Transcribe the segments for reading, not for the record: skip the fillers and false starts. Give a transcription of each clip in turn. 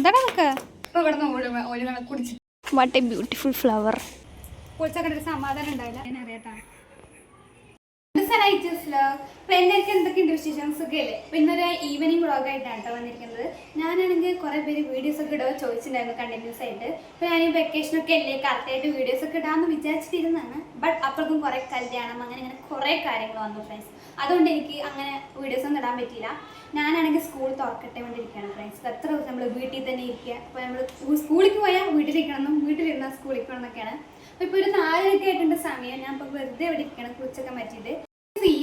എന്താണ് നമുക്ക് what A beautiful flower. കുളിച്ചൊക്കെ സമാധാനം ഉണ്ടാവില്ല അറിയാട്ടാ. എന്തൊക്കെ എന്തൊക്കെയുണ്ട് വിശേഷംസ് ഒക്കെ അല്ലേ? അപ്പോൾ ഇന്നൊരു ഈവനിങ് വ്ളോഗായിട്ടാണ് കേട്ടോ വന്നിരിക്കുന്നത്. ഞാനാണെങ്കിൽ കുറേ പേര് വീഡിയോസൊക്കെ ഇടുക ചോദിച്ചിട്ടുണ്ടായിരുന്നു കണ്ടിന്യൂസ് ആയിട്ട്. അപ്പോൾ ഞാൻ ഈ വെക്കേഷനൊക്കെ അല്ലേ കറക്റ്റായിട്ട് വീഡിയോസൊക്കെ ഇടാമെന്ന് വിചാരിച്ചിട്ടിരുന്നതാണ്. ബട്ട് അപ്പോഴേക്കും കുറേ കല്യാണം അങ്ങനെ കുറേ കാര്യങ്ങൾ വന്നു ഫ്രണ്ട്സ്. അതുകൊണ്ട് എനിക്ക് അങ്ങനെ വീഡിയോസൊന്നും ഇടാൻ പറ്റിയില്ല. ഞാനാണെങ്കിൽ സ്കൂൾ തുറക്കട്ടെ വേണ്ടിയിരിക്കുകയാണ് ഫ്രണ്ട്സ്. എത്ര ദിവസം നമ്മൾ വീട്ടിൽ തന്നെ ഇരിക്കുക. അപ്പോൾ നമ്മൾ സ്കൂളിൽ പോയാൽ വീട്ടിലിരിക്കണം, വീട്ടിലിരുന്നാൽ സ്കൂളിൽ പോകണം എന്നൊക്കെയാണ്. അപ്പോൾ ഇപ്പോൾ ഒരു 4 ആയിട്ടുണ്ട് സമയം. ഞാൻ ഇപ്പോൾ വെറുതെ ഇവിടെ ഇരിക്കണം കുളിച്ചൊക്കെ മാറ്റിയിട്ട്.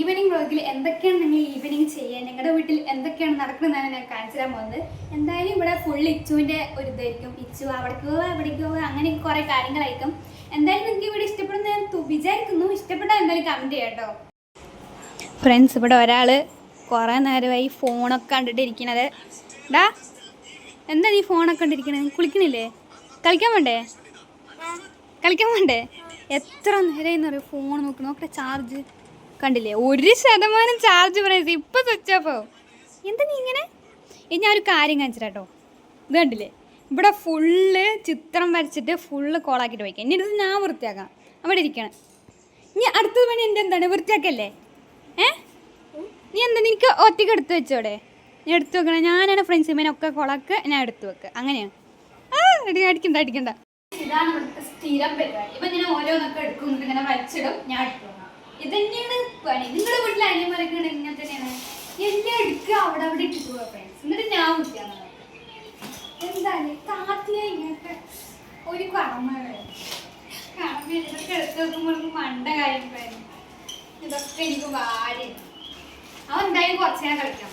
ഈവനിങ് വ്ളോഗിൽ എന്തൊക്കെയാണ് നിങ്ങൾ ഈവനിങ് ചെയ്യുക, നിങ്ങളുടെ വീട്ടിൽ എന്തൊക്കെയാണ് നടക്കുന്നതെന്നാണ് ഞാൻ കാണിച്ചു തരാൻ പോകുന്നത്. എന്തായാലും ഇവിടെ ഫുൾ ഇച്ചുവിൻ്റെ ഒരു ഇതായിരിക്കും. ഇച്ചു അവിടേക്ക് പോവുക ഇവിടേക്ക് പോവുക അങ്ങനെ കുറേ കാര്യങ്ങളായിരിക്കും. എന്തായാലും നിങ്ങൾക്ക് ഇവിടെ ഇഷ്ടപ്പെടുന്ന ഞാൻ വിചാരിക്കുന്നു. ഇഷ്ടപ്പെട്ടാൽ എന്തായാലും കമൻറ്റ് ചെയ്യാം കേട്ടോ. ഫ്രണ്ട്സ്, ഇവിടെ ഒരാൾ കുറേ നേരമായി ഫോണൊക്കെ കണ്ടിട്ട് ഇരിക്കണത്. ഡാ എന്താ നീ ഫോണൊക്കെ കണ്ടിരിക്കണത്? കുളിക്കണില്ലേ? കളിക്കാൻ വേണ്ടേ? എത്ര നേരമായി എന്നറിയോ ഫോൺ നോക്കട്ടെ. ചാർജ് കണ്ടില്ലേ? 1% ചാർജ് പറയുന്നത്. ഇപ്പം സ്വിച്ച് ഓഫ് ആവും. എന്താ നീ ഇങ്ങനെ? ഞാൻ ഒരു കാര്യം കാണിച്ചിട്ട് കേട്ടോ. ഇത് കണ്ടില്ലേ? ഇവിടെ ഫുള്ള് ചിത്രം വരച്ചിട്ട് ഫുള്ള് കോളാക്കിയിട്ട് വയ്ക്കാം. ഇനി എടുത്ത് ഞാൻ വൃത്തിയാക്കാം. അവിടെ ഇരിക്കണം. ഇനി അടുത്തത് പണി എൻ്റെ എന്താണ്? വൃത്തിയാക്കല്ലേ? നീ എന്താ നിനക്ക് ഒറ്റയ്ക്ക് എടുത്ത് വെച്ചോടെ? ഞാൻ എടുത്ത് വെക്കണം. ഞാനാണ് ഫ്രണ്ട്സ് ഇമേനൊക്കെ കൊളാക്ക് ഞാൻ എടുത്ത് വെക്കുക. അങ്ങനെയാണ്. അടിക്കണ്ട. ഇതാണ് ഇവിടുത്തെ സ്ഥിരം പരിപാടി. ഇപ്പം ഞാൻ ഓരോന്നൊക്കെ എടുക്കും, ഇങ്ങനെ വരച്ചിടും, ഞാൻ എടുത്തു. ഇതന്നെയാണ് പണി. നിങ്ങളുടെ വീട്ടിൽ അനിയന്മാരൊക്കെ ഉണ്ടെങ്കിൽ ഇങ്ങനെ തന്നെയാണ്. എല്ലാം എടുക്കുക, അവിടെ ഇട്ടിട്ട് പോവാ ഫ്രണ്ട്സ്. എന്നിട്ട് ഞാൻ വൃത്തിയാണ്. എന്തായാലും താത്തിയ ഇങ്ങനത്തെ ഒരു ഇതൊക്കെ എടുത്ത് വെക്കുമ്പോൾ മണ്ട കാര്യങ്ങളായിരുന്നു. ഇതൊക്കെ എനിക്ക് വാരി അവൻ എന്തായാലും കുറച്ച് നേരം കളിക്കാം.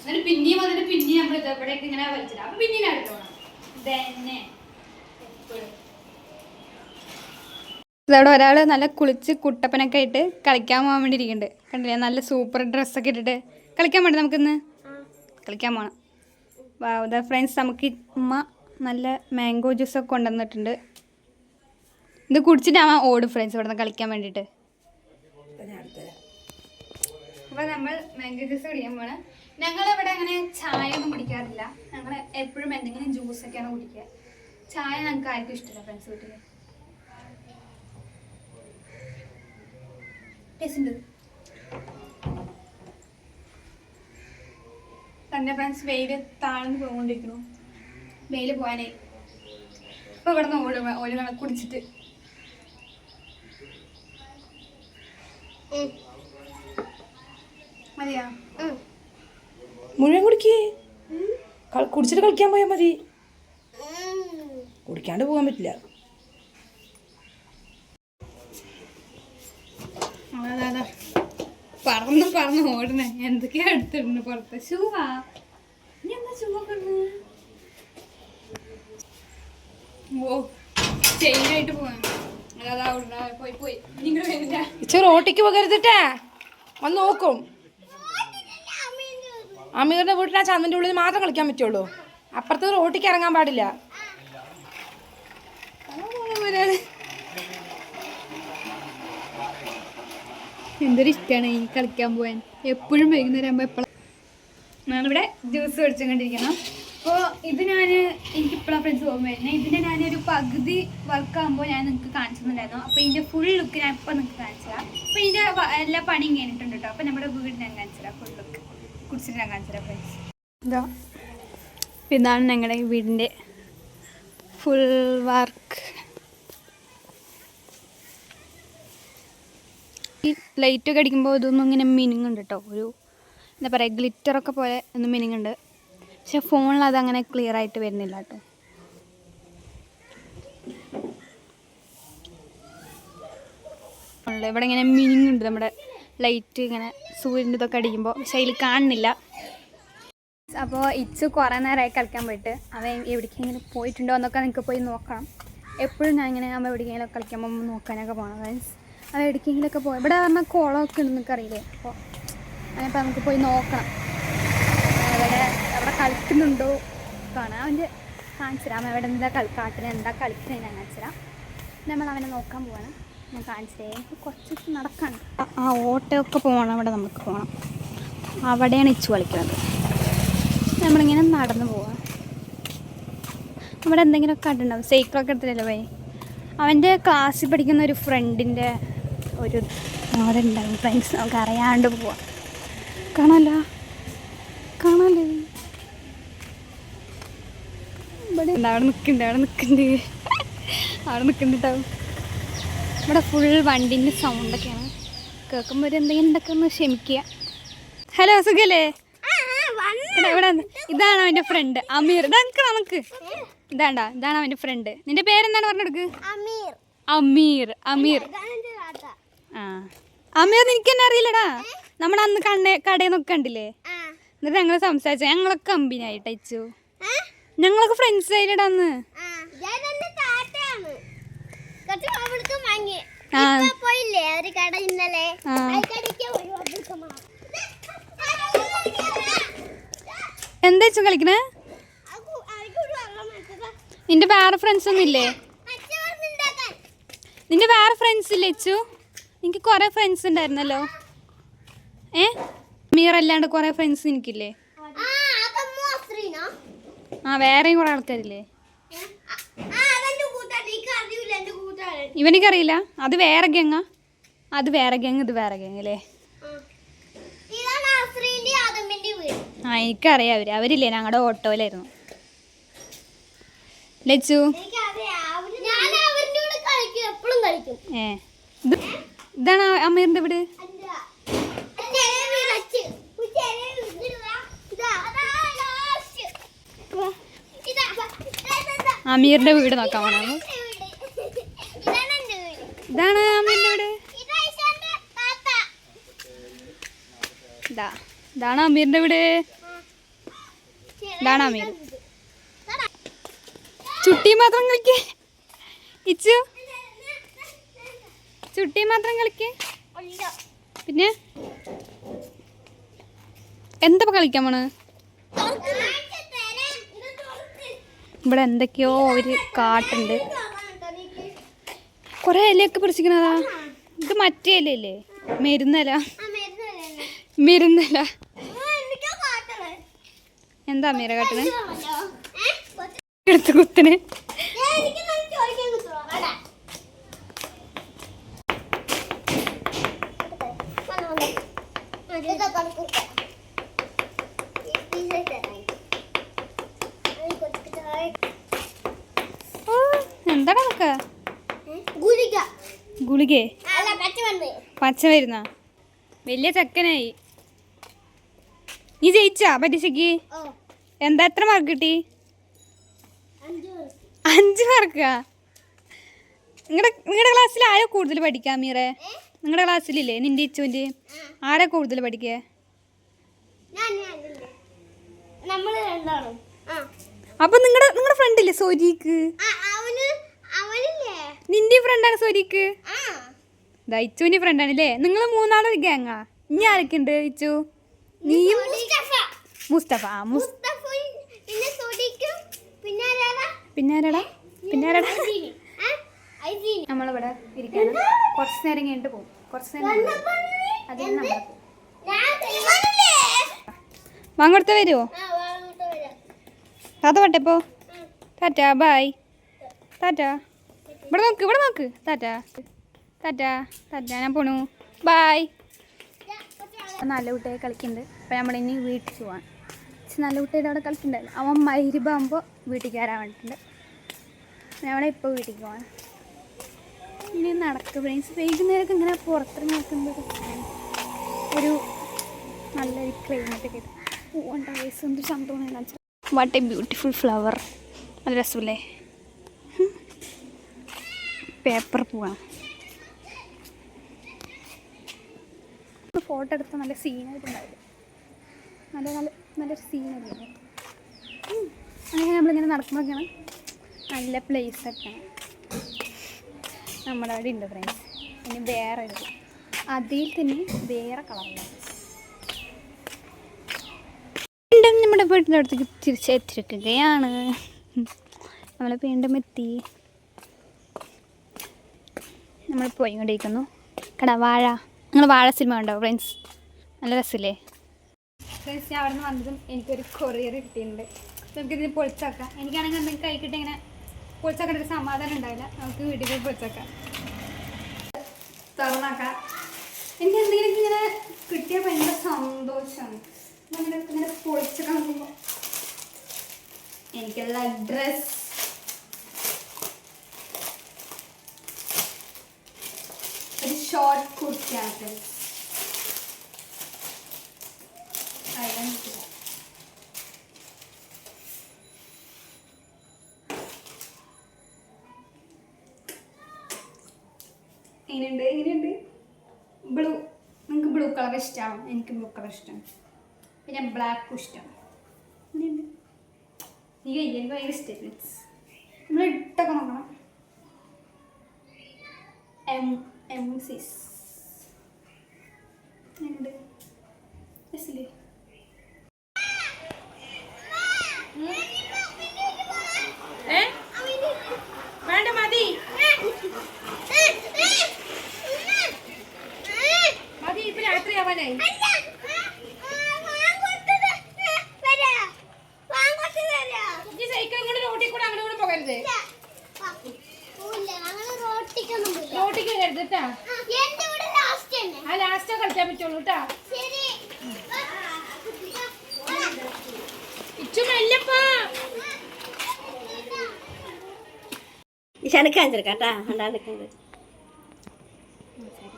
എന്നിട്ട് പിന്നെയും വന്നിട്ട് പിന്നെയും നമ്മൾ ഇതെവിടെയൊക്കെ ഇങ്ങനെ വലിച്ചിടാം. അപ്പം പിന്നെയും അടുത്ത് പോകണം. ഇതന്നെ എപ്പോഴും ഇതവിടെ ഒരാൾ നല്ല കുളിച്ച് കുട്ടപ്പനൊക്കെ ആയിട്ട് കളിക്കാൻ പോകാൻ വേണ്ടി ഇരിക്കുന്നുണ്ട്. കണ്ടില്ലേ? നല്ല സൂപ്പർ ഡ്രസ്സൊക്കെ ഇട്ടിട്ട് കളിക്കാൻ വേണ്ടി നമുക്കിന്ന് കളിക്കാൻ പോകണം. വാ ഫ്രണ്ട്സ്, നമുക്ക് ഉമ്മ നല്ല മാംഗോ ജ്യൂസൊക്കെ കൊണ്ടുവന്നിട്ടുണ്ട്. ഇത് കുടിച്ചിട്ട് അവൻ ഓടും ഫ്രണ്ട്സ് ഇവിടെ നിന്ന് കളിക്കാൻ വേണ്ടിയിട്ട്. അപ്പോൾ നമ്മൾ മാംഗോ ജ്യൂസ് കുടിക്കാൻ പോകണം. ഞങ്ങളിവിടെ അങ്ങനെ ചായ ഒന്നും കുടിക്കാറില്ല. ഞങ്ങൾ എപ്പോഴും എന്തെങ്കിലും ജ്യൂസൊക്കെയാണ് കുടിക്കുക. ചായ ഞങ്ങൾക്ക് ആർക്കും ഇഷ്ടമില്ല ഫ്രണ്ട്സ് വീട്ടിൽ. തന്നെ ഫ്രണ്ട്സ് വെയില് താഴ്ന്നു പോകൊണ്ടിരിക്കുന്നു. വെയില് പോകാനേ ഇപ്പൊ ഇവിടെ നിന്ന് ഓരോ കുടിച്ചിട്ട് മതിയാ? മുഴുവൻ കുടിക്കേ. കുടിച്ചിട്ട് കളിക്കാൻ പോയാൽ മതി. കുടിക്കാണ്ട് പോകാൻ പറ്റില്ല. പറന്ന് ഓടണേ. എന്തൊക്കെയാ എടുത്തിടുന്നു പുറത്ത്? ഷൂവാ? നീ എന്താ ഷൂവൊക്കെ ഇടുന്നത്? ഓ ചെയിനായിട്ട് പോവാൻ. പോയി നിങ്ങൾ റോട്ടിക്ക് പോകരുതിട്ടേ. വന്ന് നോക്കും. അമീറിന്റെ വീട്ടിൽ ആ ചന്ദന്റെ ഉള്ളിൽ മാത്രം കളിക്കാൻ പറ്റുള്ളൂ. അപ്പുറത്ത് റോട്ടിക്ക് ഇറങ്ങാൻ പാടില്ല. എന്തൊരു ഇഷ്ടമാണ് ഈ കളിക്കാൻ പോകാൻ. എപ്പോഴും വൈകുന്നേരം ആകുമ്പോൾ എപ്പോഴും ഞാനിവിടെ ജ്യൂസ് മേടിച്ചുകൊണ്ടിരിക്കണം. അപ്പോൾ ഇത് എനിക്കിപ്പോഴാണ് ഫ്രണ്ട്സ് ഓർമ്മ വരുന്നത്. ഇതിൻ്റെ ഞാനൊരു പകുതി വർക്കാകുമ്പോൾ ഞാൻ നിങ്ങൾക്ക് കാണിച്ചു തന്നിട്ടുണ്ടായിരുന്നു. അപ്പോൾ ഇതിൻ്റെ ഫുൾ ലുക്ക് ഞാൻ ഇപ്പോൾ നിങ്ങൾക്ക് കാണിച്ചു തരാം. അപ്പോൾ ഇതിൻ്റെ എല്ലാ പണിയും കഴിഞ്ഞിട്ടുണ്ട് കേട്ടോ. അപ്പോൾ നമ്മുടെ വീട് ഞാൻ കാണിച്ചു തരാം. ഫുൾ ലുക്ക് കുടിച്ചിട്ട് ഞാൻ കാണിച്ചു തരാം ഫ്രണ്ട്സ്. ഇതാണ് ഞങ്ങളുടെ വീടിൻ്റെ ഫുൾ വർക്ക്. ഈ ലൈറ്റൊക്കെ അടിക്കുമ്പോൾ ഇതൊന്നും ഇങ്ങനെ മിനിങ്ങുണ്ട് കേട്ടോ. ഒരു എന്താ പറയുക, ഗ്ലിറ്ററൊക്കെ പോലെ ഒന്ന് മിനിങ്ങുണ്ട്. പക്ഷെ ഫോണിൽ അതങ്ങനെ ക്ലിയർ ആയിട്ട് വരുന്നില്ല കേട്ടോ. ഇവിടെ ഇങ്ങനെ മിനിങ്ങുണ്ട് നമ്മുടെ ലൈറ്റ് ഇങ്ങനെ സൂര്യൻ്റെ ഇതൊക്കെ അടിക്കുമ്പോൾ. പക്ഷെ അതിൽ കാണുന്നില്ല. അപ്പോൾ ഇച്ച് കുറേ നേരമായി കളിക്കാൻ പോയിട്ട്. അവൻ എവിടേക്കെങ്കിലും പോയിട്ടുണ്ടോ എന്നൊക്കെ നിങ്ങൾക്ക് പോയി നോക്കണം. എപ്പോഴും ഞാൻ ഇങ്ങനെ അവൻ എവിടേക്കെങ്കിലും കളിക്കാൻ പോകുമ്പോൾ നോക്കാനൊക്കെ പോകണം മീൻസ്. അവൻ എവിടേക്കെങ്കിലുമൊക്കെ പോയി. ഇവിടെ പറഞ്ഞാൽ കുളമൊക്കെ ഉണ്ടെന്നൊക്കെ അറിയില്ലേ. അപ്പോൾ അങ്ങനെയപ്പോൾ നമുക്ക് പോയി നോക്കണം അവിടെ കളിക്കുന്നുണ്ടോ കാണാം. അവൻ്റെ കാണിച്ചു തരാം. എവിടെ എന്താ കാട്ടിന് എന്താ കളിക്കുന്നത് ഞാൻ കാണിച്ചു തരാം. നമ്മൾ അവനെ നോക്കാൻ പോവാണ്. ഞാൻ കാണിച്ചു തരാം. കുറച്ച് നടക്കാണ്. ആ ഓട്ടമൊക്കെ പോകണം. അവിടെ നമുക്ക് പോകണം. അവിടെയാണ് ഇച്ചു കളിക്കുന്നത്. നമ്മളിങ്ങനെ നടന്നു പോവാം. ഇവിടെ എന്തെങ്കിലുമൊക്കെ കണ്ടുണ്ടാവും. സൈക്കിളൊക്കെ എടുത്തിട്ടല്ലേ പോയി. അവൻ്റെ ക്ലാസ്സിൽ പഠിക്കുന്ന ഒരു ഫ്രണ്ടിൻ്റെ ഒരു അവിടെ ഉണ്ടാവും ഫ്രണ്ട്സ്. നമുക്ക് അറിയാണ്ട് പോവാം. കാണാമല്ലോ ഇവിടെ അവിടെ നിൽക്കുന്നുണ്ടാവും. ഇവിടെ ഫുൾ വണ്ടിൻ്റെ സൗണ്ടൊക്കെയാണ് കേൾക്കുമ്പോൾ ഒരു എന്തെങ്കിലും ഉണ്ടൊക്കെ ഒന്ന് ക്ഷമിക്കുക. ഹലോ സുഖല്ലേ? ഇവിടെ ഇതാണ് അവൻ്റെ ഫ്രണ്ട് അമീർ. നമുക്ക് ഇതാണ് അവൻ്റെ ഫ്രണ്ട്. നിന്റെ പേരെന്താണ് പറഞ്ഞെടുക്ക്? അമീർ. ആ അമീർ നിനക്ക് തന്നെ അറിയില്ലടാ. നമ്മൾ അന്ന് കടയിൽ നിന്നൊക്കെ കണ്ടില്ലേ? എന്നിട്ട് ഞങ്ങൾ സംസാരിച്ച ഞങ്ങളൊക്കെ കമ്പനി ആയിട്ട് അയച്ചു. ഞങ്ങളൊക്കെ ഫ്രണ്ട്സ് ആയിട്ടാ അന്ന്. എന്താ വെച്ചു കളിക്കണേ? നിന്റെ വേറെ ഫ്രണ്ട്സ് ഒന്നും ഇല്ലേ? നിന്റെ വേറെ ഫ്രണ്ട്സ് ഇല്ലേ അച്ചു? എനിക്ക് കുറെ ഫ്രണ്ട്സ് ഉണ്ടായിരുന്നല്ലോ. മീറല്ലാണ്ട് കുറെ ഫ്രണ്ട്സ് എനിക്കില്ലേ? ആ വേറെയും കുറെ ആൾക്കാരില്ലേ? ഇവനിക്കറിയില്ല. അത് വേറെ ഗംഗ, ഇത് വേറെ ഗംഗ് അല്ലേ? ആ എനിക്കറിയാം. അവരില്ലേ ഞങ്ങളുടെ ഓട്ടോയിലായിരുന്നു. ലച്ചു ഇതാണ് അമീറിന്റെ വീട്. അമീറിന്റെ വീട് നോക്കാൻ വേണം. ഇതാണ് അമീറിന്റെ വീട്. ഇതാണ് അമീറിന്റെ വീട്. ഇതാണ് അമീർ. ചുട്ടി മാത്രം കളിക്കേ ഇച്ചു, ചുട്ടി മാത്രം കളിക്കേ. പിന്നെ എന്താ കളിക്കാൻ പോണ്? ഇവിടെ എന്തൊക്കെയോ ഒരു കാട്ടുണ്ട്. കുറെ ഇലയൊക്കെ പിടിച്ചിരിക്കണതാ. ഇത് മറ്റേ ഇലയില്ലേ? മരുന്നല. എന്താ മീര കാട്ടണേ? എടുത്ത് കുത്തണേ. എന്താടാ നമുക്ക്? ഗുളികേ? പച്ച മരുന്നാ? വലിയ ചക്കനായി. നീ ജയിച്ചാ പരീക്ഷയ്ക്ക്? എന്താ എത്ര മാർക്ക് കിട്ടി? 5 മാർക്കാ? നിങ്ങളുടെ ക്ലാസ്സിൽ ആരാ കൂടുതൽ പഠിക്കുക മീറെ? നിങ്ങളുടെ ക്ലാസ്സിലില്ലേ നിന്റെ ഇച്ചുവിൻ്റെ ആരാ കൂടുതൽ പഠിക്കുക? അപ്പൊ നിങ്ങളുടെ ഫ്രണ്ട് ഇല്ലേ സോരിക്ക്? നിന്റെ ഫ്രണ്ടാണ് സോരിക്ക്? ഇച്ചുവിന്റെ ഫ്രണ്ടാണല്ലേ? നിങ്ങൾ 3 ഗ്യാങ്ങാ? ഇനി ആരൊക്കെ ഉണ്ട് ഇച്ചു? നീയും മുസ്തഫ. പിന്നെ നമ്മളിവിടെ ഇരിക്കാണ്. കുറച്ച് നേരം കഴിഞ്ഞിട്ട് പോകും. വാങ്ങോടുത്ത വരുമോ? താത്ത പറ്റപ്പോ ടാറ്റാ ബൈ. ടാറ്റാ. ഇവിടെ നോക്ക്. ടാറ്റാ ഞാൻ പോണു. ബൈ. നല്ല കുട്ടിയെ കളിക്കുന്നുണ്ട്. അപ്പം നമ്മളിനി വീട്ടിൽ പോവാൻ. നല്ല കുട്ടിയുടെ അവിടെ കളിക്കുന്നുണ്ടല്ലോ. അവൻ മൈരിബാകുമ്പോൾ വീട്ടിൽ കയറാൻ വേണ്ടിയിട്ടുണ്ട്. നമ്മളിപ്പോൾ വീട്ടിൽ പോവാൻ. ഇനി നടക്കും ഫ്രണ്ട്സ്. വൈകുന്നേരമൊക്കെ ഇങ്ങനെ പുറത്തിറങ്ങി നോക്കുമ്പോൾ ഒരു നല്ലൊരു ക്ലൈമറ്റൊക്കെ പോകേണ്ട വയസ്സ് എന്തൊരു സംഭവം കാണിച്ചാൽ. What A beautiful flower. നല്ല രസമല്ലേ? പേപ്പർ പോവാണ്. ഫോട്ടോ എടുത്താൽ നല്ല സീനായിട്ടുണ്ടാവില്ല? നല്ലൊരു സീനല്ലേ? അങ്ങനെ നമ്മളിങ്ങനെ നടക്കുമ്പോഴൊക്കെയാണ് നല്ല പ്ലേസൊക്കെയാണ് നമ്മുടെ അവിടെ ഉണ്ട് ഫ്രണ്ട്സ്. ഇനി വേറെ ഒരു അതിൽ തന്നെ വേറെ കളറുണ്ട്. വീണ്ടും നമ്മുടെ വീട്ടിൻ്റെ അടുത്തേക്ക് തിരിച്ചെത്തിയിരിക്കുകയാണ്. നമ്മൾ വീണ്ടും എത്തി. നമ്മൾ പോയിക്കൊണ്ടിരിക്കുന്നു. വാഴ. നിങ്ങൾ വാഴ സിനിമ ഉണ്ടോ ഫ്രണ്ട്സ്? നല്ല രസമില്ലേ ഫ്രണ്ട്സ്? ഞാൻ അവിടെ നിന്ന് വന്നതും എനിക്കൊരു കൊറിയർ കിട്ടിയിട്ടുണ്ട്. നമുക്കിതിന് പൊളിച്ചാക്കാം. എനിക്കാണെങ്കിൽ എന്തെങ്കിലും കഴിക്കിട്ട് ഇങ്ങനെ പൊളിച്ചാക്കാൻ ഒരു സമാധാനം ഉണ്ടാവില്ല. നമുക്ക് വീട്ടിൽ പോയി പൊളിച്ചാക്കാം. തുറന്നാക്കാം. എനിക്ക് എന്തെങ്കിലും ഇങ്ങനെ കിട്ടിയ ഭയങ്കര സന്തോഷമാണ്. ഇങ്ങനെ പൊളിച്ചൊക്കെ നോക്കുമ്പോൾ എനിക്കുള്ള ഡ്രസ് ഒരു ഷോർട്ട് കുർത്തിയാണ്. എങ്ങനെയുണ്ട് ബ്ലൂ. നിങ്ങൾക്ക് ബ്ലൂ കളർ ഇഷ്ടമാവും. എനിക്ക് ബ്ലൂ കളർ ഇഷ്ടമാണ്. പിന്നെ ബ്ലാക്കും ഇഷ്ടമാണ്. എങ്ങനെയുണ്ട്? എനിക്ക് ഭയങ്കര ഇഷ്ടമായി. നമ്മൾ ഇട്ടൊക്കെ നോക്കണം. M6 എങ്ങനെയുണ്ട്? രസമില്ലേ? വേണ്ട മതി മതി, ഇപ്പൊ രാത്രിയാവാനായി. ഈ സൈക്കിൾ ഇങ്ങനെ റോട്ടിൽ കൂടെ അങ്ങനെ കൂടെ പോകരുത്. റോട്ടിക്ക് വരരുത് കേട്ടാ. ആ ലാസ്റ്റേ കളിക്കാൻ പറ്റുള്ളൂ കേട്ടാ. ഇച്ചു മെല്ലപ്പാ.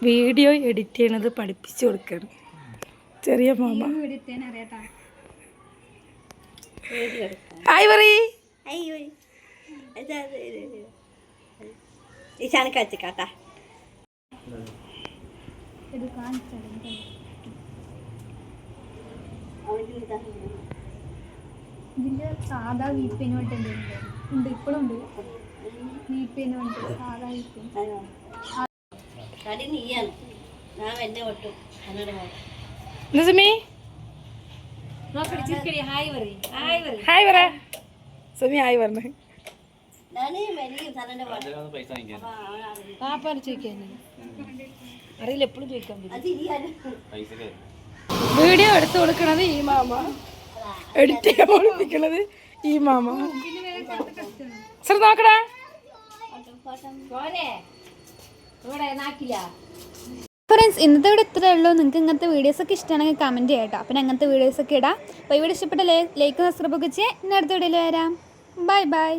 വീഡിയോ എഡിറ്റ് ചെയ്യണത് പഠിപ്പിച്ചു കൊടുക്കണം ചെറിയ മാമ. അറിയാട്ടാ. ഹായ് പറയ്. ഇത് കാണിച്ചാലും ഇതിൻ്റെ സാധാ വീപ്പിന് വേണ്ടി എന്തെങ്കിലും ഉണ്ട്. ഇപ്പോഴും ഉണ്ട് വീപ്പിന് വേണ്ടി സാധാ വീപ്പിന്. ഹായ് പറ സുമി. ഹായ് പറഞ്ഞു. അറിയില്ല, എപ്പോഴും ചോദിക്കാൻ വീഡിയോ എടുത്തു കൊടുക്കണത് ഈ മാമ, എഡിറ്റ് ചെയ്യാൻ പഠിപ്പിക്കണത് ഈ മാമ. സാർ നോക്കടാ. ഫ്രണ്ട്സ്, ഇന്നത്തെ ഇവിടെ ഇത്രയേ ഉള്ളൂ. നിങ്ങൾക്ക് ഇങ്ങനത്തെ വീഡിയോസൊക്കെ ഇഷ്ടമാണെങ്കിൽ കമൻറ്റ് ചെയ്യാം കേട്ടോ. പിന്നെ അങ്ങനത്തെ വീഡിയോസൊക്കെ ഇടാം. അപ്പോൾ ഈ വീഡിയോ ഇഷ്ടപ്പെട്ട ലൈക്ക് സബ്സ്ക്രൈബ് ഒക്കെ ചെയ്യാം. ഇന്ന് അടുത്ത വീഡിയോയിൽ വരാം. Bye bye.